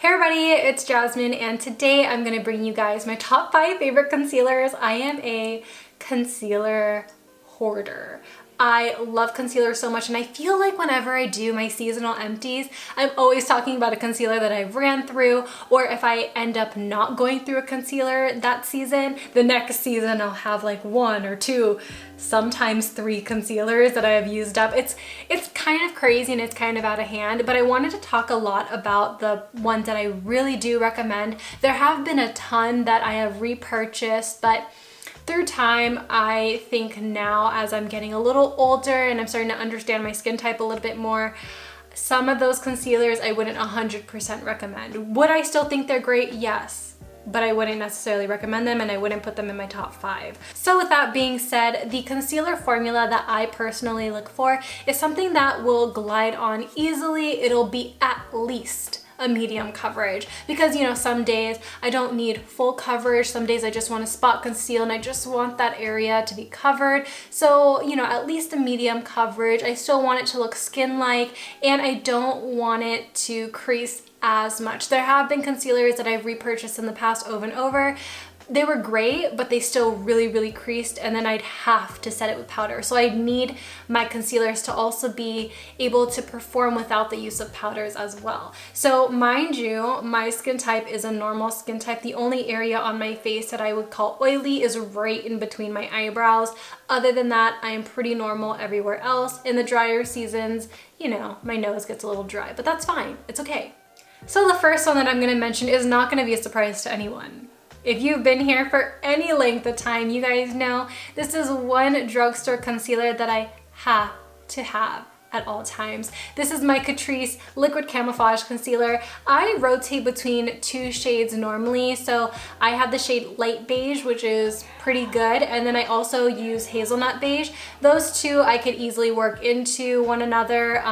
Hey everybody, it's Jasmine, and today I'm going to bring you guys my top 5 favorite concealers. I am a concealer hoarder. I love concealer so much, and I feel like whenever I do my seasonal empties, I'm always talking about a concealer that I've ran through, or if I end up not going through a concealer that season, the next season I'll have like 1 or 2, sometimes 3 concealers that I have used up. It's kind of crazy and it's kind of out of hand, but I wanted to talk a lot about the ones that I really do recommend. There have been a ton that I have repurchased, but through time, I think now as I'm getting a little older and I'm starting to understand my skin type a little bit more, some of those concealers I wouldn't 100% recommend. Would I still think they're great? Yes, but I wouldn't necessarily recommend them, and I wouldn't put them in my top 5. So with that being said, the concealer formula that I personally look for is something that will glide on easily. It'll be at least a medium coverage, because you know, some days I don't need full coverage, some days I just want to spot conceal and I just want that area to be covered. So you know, at least a medium coverage. I still want it to look skin-like, and I don't want it to crease as much. There have been concealers that I've repurchased in the past over and over. They were great, but they still really creased, and then I'd have to set it with powder. So I need my concealers to also be able to perform without the use of powders as well. So mind you, my skin type is a normal skin type. The only area on my face that I would call oily is right in between my eyebrows. Other than that, I am pretty normal everywhere else. In the drier seasons, you know, my nose gets a little dry, but that's fine. It's okay. So the first one that I'm going to mention is not going to be a surprise to anyone. If you've been here for any length of time, you guys know this is one drugstore concealer that I have to have at all times. This is my Catrice Liquid Camouflage Concealer. I rotate between 2 shades normally, so I have the shade Light Beige, which is pretty good, and then I also use Hazelnut Beige. Those two I could easily work into one another.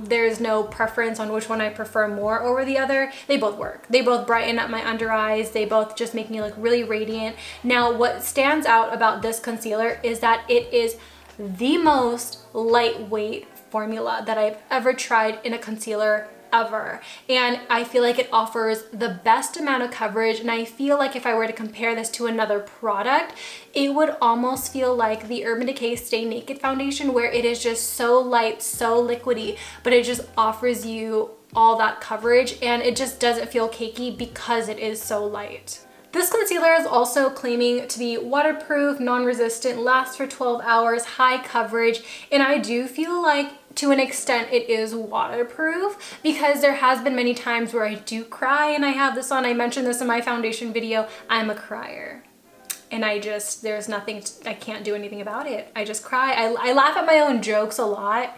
There's no preference on which one I prefer more over the other. They both work. They both brighten up my under eyes. They both just make me look really radiant. Now, what stands out about this concealer is that it is the most lightweight formula that I've ever tried in a concealer ever, and I feel like it offers the best amount of coverage. And I feel like if I were to compare this to another product, it would almost feel like the Urban Decay Stay Naked foundation, where it is just so light, so liquidy, but it just offers you all that coverage, and it just doesn't feel cakey because it is so light. This concealer is also claiming to be waterproof, non-resistant, lasts for 12 hours, high coverage, and I do feel like to an extent it is waterproof, because there has been many times where I do cry and I have this on. I mentioned this in my foundation video. I'm a crier. And there's nothing, I can't do anything about it. I just cry. I laugh at my own jokes a lot,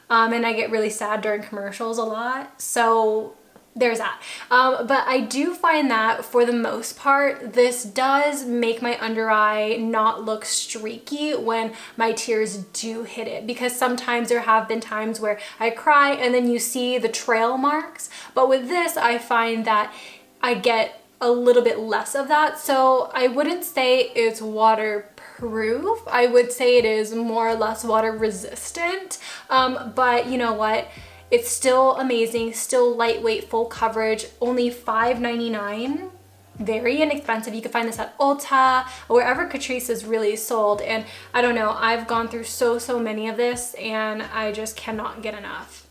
and I get really sad during commercials a lot. So there's that. But I do find that for the most part, this does make my under eye not look streaky when my tears do hit it, because sometimes there have been times where I cry and then you see the trail marks. But with this, I find that I get a little bit less of that. So I wouldn't say it's waterproof. I would say it is more or less water resistant. But you know what? It's still amazing, still lightweight, full coverage, only $5.99. Very inexpensive. You can find this at Ulta or wherever Catrice is really sold. And I don't know, I've gone through so many of this, and I just cannot get enough.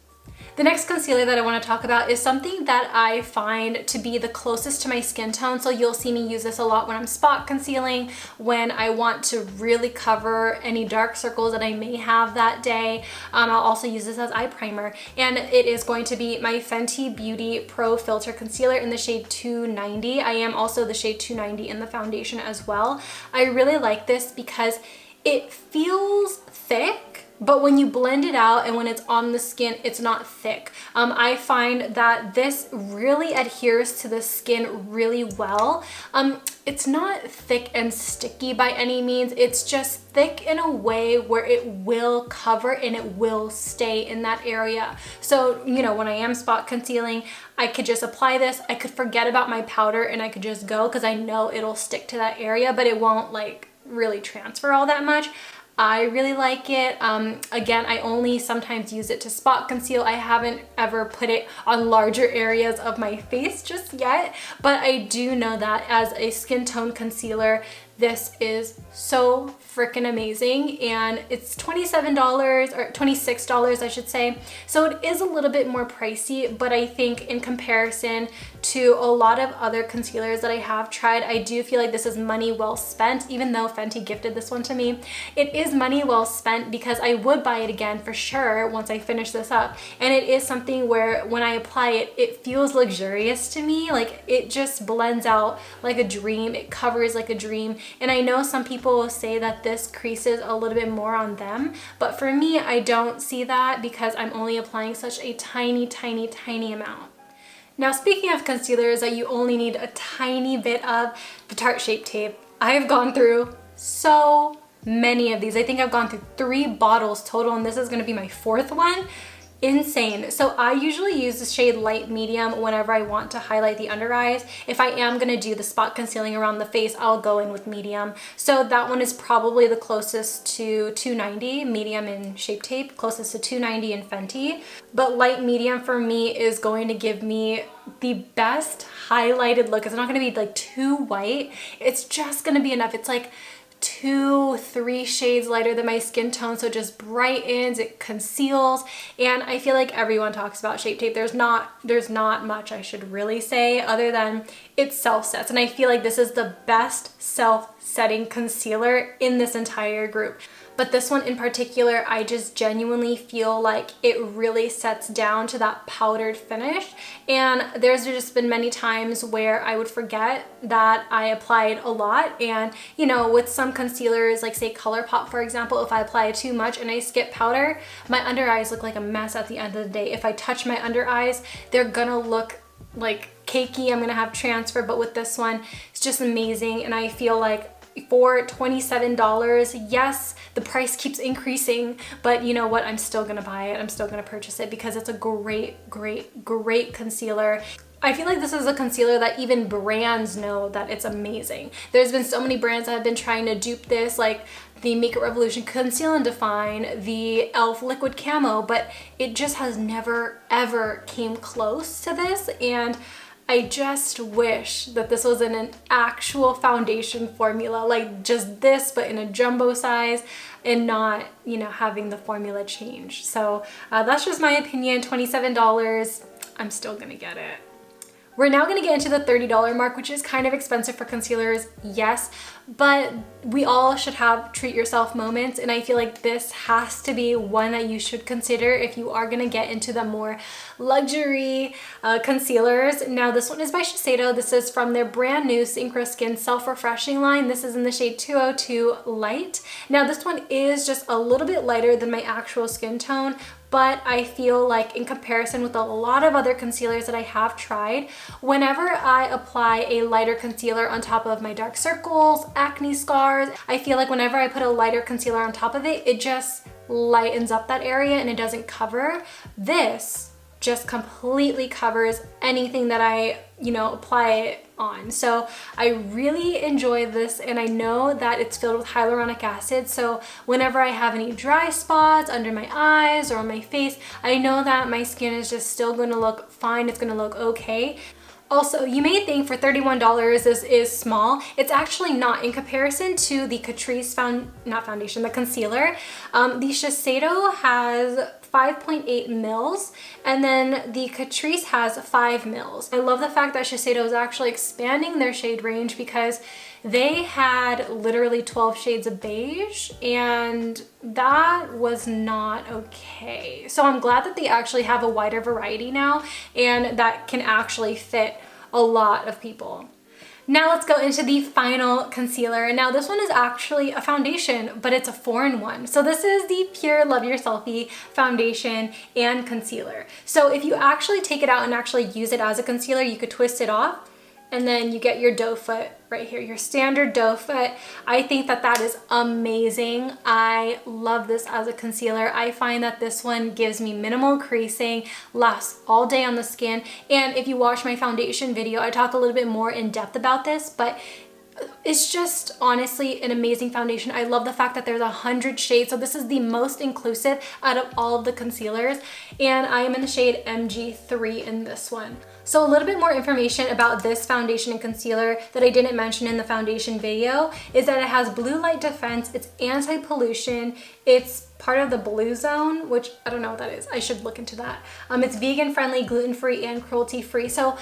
The next concealer that I want to talk about is something that I find to be the closest to my skin tone. So you'll see me use this a lot when I'm spot concealing, when I want to really cover any dark circles that I may have that day. I'll also use this as eye primer, and it is going to be my Fenty Beauty Pro Filtr Concealer in the shade 290. I am also the shade 290 in the foundation as well. I really like this because it feels thick, but when you blend it out and when it's on the skin, it's not thick. I find that this really adheres to the skin really well. It's not thick and sticky by any means. It's just thick in a way where it will cover and it will stay in that area. So, you know, when I am spot concealing, I could just apply this. I could forget about my powder and I could just go, because I know it'll stick to that area, but it won't like really transfer all that much. I really like it. Again, I only sometimes use it to spot conceal. I haven't ever put it on larger areas of my face just yet, but I do know that as a skin tone concealer, this is so freaking amazing, and it's $27 or $26 I should say. So it is a little bit more pricey, but I think in comparison to a lot of other concealers that I have tried, I do feel like this is money well spent. Even though Fenty gifted this one to me, it is money well spent because I would buy it again for sure once I finish this up. And it is something where when I apply it, it feels luxurious to me. Like it just blends out like a dream. It covers like a dream. And I know some people will say that this creases a little bit more on them, but for me, I don't see that because I'm only applying such a tiny, tiny, tiny amount. Now, speaking of concealers that you only need a tiny bit of, the Tarte Shape Tape. I have gone through so many of these. I think I've gone through 3 bottles total, and this is gonna be my 4th one. Insane. So I usually use the shade light medium whenever I want to highlight the under eyes. If I am gonna do the spot concealing around the face, I'll go in with medium. So that one is probably the closest to 290, medium in Shape Tape, closest to 290 in Fenty. But light medium for me is going to give me the best highlighted look. It's not gonna be like too white. It's just gonna be enough. It's like 2-3 shades lighter than my skin tone, so it just brightens, it conceals, and I feel like everyone talks about Shape Tape. There's not much I should really say other than it self-sets, and I feel like this is the best self-setting concealer in this entire group. But this one in particular, I just genuinely feel like it really sets down to that powdered finish. And there's just been many times where I would forget that I applied a lot. And you know, with some concealers, like say ColourPop for example, if I apply too much and I skip powder, my under eyes look like a mess at the end of the day. If I touch my under eyes, they're gonna look like cakey. I'm gonna have transfer, but with this one, it's just amazing. And I feel like for $27, yes, the price keeps increasing, but you know what? I'm still gonna buy it. I'm still gonna purchase it because it's a great, great, great concealer. I feel like this is a concealer that even brands know that it's amazing. There's been so many brands that have been trying to dupe this, like the Makeup Revolution Conceal and Define, the e.l.f. Liquid Camo, but it just has never ever came close to this. And I just wish that this was in an actual foundation formula, like just this, but in a jumbo size and not, you know, having the formula change. So that's just my opinion. $27, I'm still gonna get it. We're now gonna get into the $30 mark, which is kind of expensive for concealers, yes, but we all should have treat yourself moments, and I feel like this has to be one that you should consider if you are gonna get into the more luxury concealers. Now this one is by Shiseido. This is from their brand new Synchro Skin Self-Refreshing line. This is in the shade 202 Light. Now this one is just a little bit lighter than my actual skin tone, but I feel like in comparison with a lot of other concealers that I have tried, whenever I apply a lighter concealer on top of my dark circles, acne scars, I feel like whenever I put a lighter concealer on top of it, it just lightens up that area and it doesn't cover. This just completely covers anything that I, you know, apply it on. So I really enjoy this, and I know that it's filled with hyaluronic acid, so whenever I have any dry spots under my eyes or on my face, I know that my skin is just still going to look fine. It's going to look okay. Also, you may think for $31 this is small. It's actually not in comparison to the Catrice the concealer. The Shiseido has 5.8 mils, and then the Catrice has 5 mils. I love the fact that Shiseido is actually expanding their shade range because they had literally 12 shades of beige, and that was not okay. So I'm glad that they actually have a wider variety now, and that can actually fit a lot of people. Now let's go into the final concealer. Now this one is actually a foundation, but it's a 4-in-1. So this is the Pure Love Your Selfie foundation and concealer. So if you actually take it out and actually use it as a concealer, you could twist it off, and then you get your doe foot right here, your standard doe foot. I think that that is amazing. I love this as a concealer. I find that this one gives me minimal creasing, lasts all day on the skin. And if you watch my foundation video, I talk a little bit more in depth about this, but It's just honestly an amazing foundation. I love the fact that there's 100 shades. So this is the most inclusive out of all of the concealers. And I am in the shade MG3 in this one. So a little bit more information about this foundation and concealer that I didn't mention in the foundation video is that it has blue light defense, it's anti-pollution, it's part of the blue zone, which I don't know what that is. I should look into that. It's vegan friendly, gluten-free, and cruelty-free. So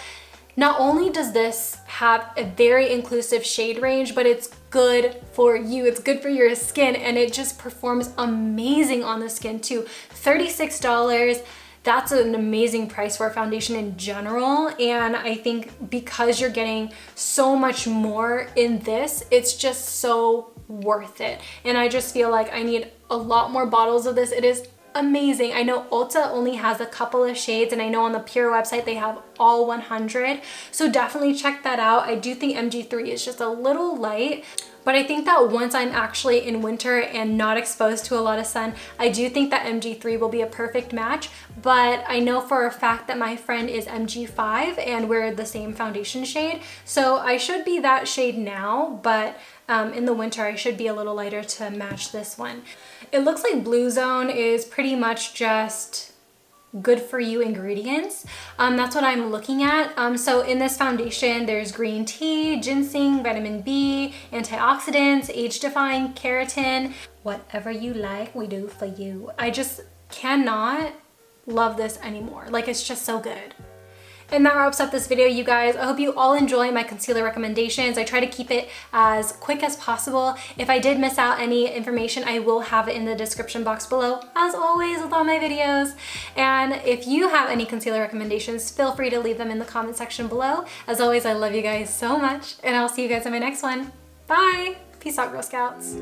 not only does this have a very inclusive shade range, but it's good for you, it's good for your skin, and it just performs amazing on the skin too. $36. That's an amazing price for a foundation in general. And I think because you're getting so much more in this, it's just so worth it. And I just feel like I need a lot more bottles of this. It is amazing. I know Ulta only has a couple of shades, and I know on the Pure website they have all 100. So definitely check that out. I do think MG3 is just a little light, but I think that once I'm actually in winter and not exposed to a lot of sun, I do think that MG3 will be a perfect match. But I know for a fact that my friend is MG5 and we're the same foundation shade. So I should be that shade now, but in the winter I should be a little lighter to match this one. It looks like Blue Zone is pretty much just good for you ingredients. That's what I'm looking at. So in this foundation, there's green tea, ginseng, vitamin B, antioxidants, age-defying keratin. Whatever you like, we do for you. I just cannot love this anymore. Like, it's just so good. And that wraps up this video, you guys. I hope you all enjoy my concealer recommendations. I try to keep it as quick as possible. If I did miss out any information, I will have it in the description box below, as always with all my videos. And if you have any concealer recommendations, feel free to leave them in the comment section below. As always, I love you guys so much, and I'll see you guys in my next one. Bye! Peace out, Girl Scouts.